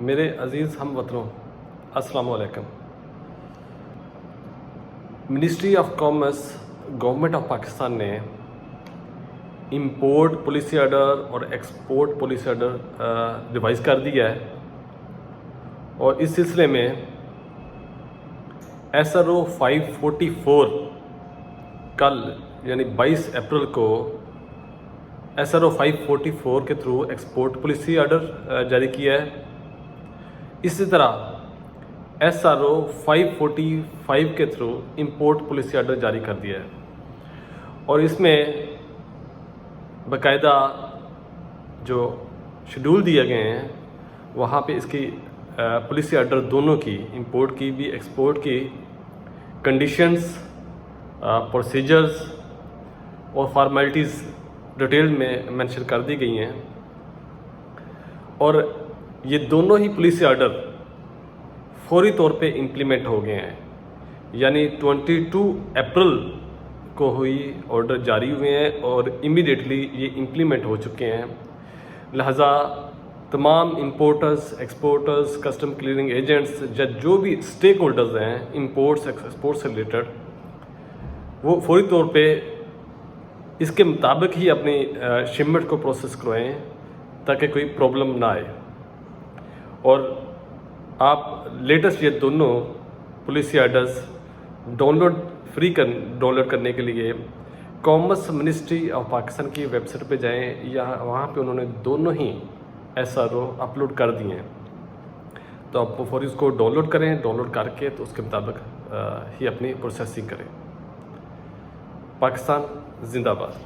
میرے عزیز ہم وطنوں، السلام علیکم۔ Ministry of commerce government of Pakistan نے امپورٹ پالیسی آرڈر اور ایکسپورٹ پالیسی آرڈر ریوائز کر دیا ہے، اور اس سلسلے میں SRO 544 کل یعنی 22 اپریل کو SRO 544 کے تھرو ایکسپورٹ پالیسی آرڈر جاری کیا ہے۔ اسی طرح SRO 545 کے تھرو امپورٹ پالیسی آرڈر جاری کر دیا ہے، اور اس میں باقاعدہ جو شیڈول دیے گئے ہیں وہاں پہ اس کی پالیسی آرڈر دونوں کی، امپورٹ کی بھی ایکسپورٹ کی، کنڈیشنز، پروسیجرز اور فارمیلٹیز ڈیٹیل میں مینشن کر دی گئی ہیں، اور یہ دونوں ہی پالیسی آرڈر فوری طور پہ امپلیمنٹ ہو گئے ہیں، یعنی 22 اپریل کو ہوئی آرڈر جاری ہوئے ہیں اور امیڈیٹلی یہ امپلیمنٹ ہو چکے ہیں۔ لہٰذا تمام importers, exporters, custom clearing agents, جو بھی اسٹیک ہولڈرز ہیں امپورٹس ایکسپورٹ سے ریلیٹڈ، وہ فوری طور پہ اس کے مطابق ہی اپنی شپمنٹ کو پروسیس کروائیں تاکہ کوئی پرابلم نہ آئے۔ اور آپ لیٹسٹ یہ دونوں پالیسی آرڈرز ڈاؤن لوڈ کرنے کے لیے کامرس منسٹری آف پاکستان کی ویب سائٹ پہ جائیں، یا وہاں پہ انہوں نے دونوں ہی SRO اپلوڈ کر دیے ہیں، تو آپ فوری اس کو ڈاؤن لوڈ کریں، ڈاؤن لوڈ کر کے تو اس کے مطابق ہی اپنی پروسیسنگ کریں۔ پاکستان زندہ باد۔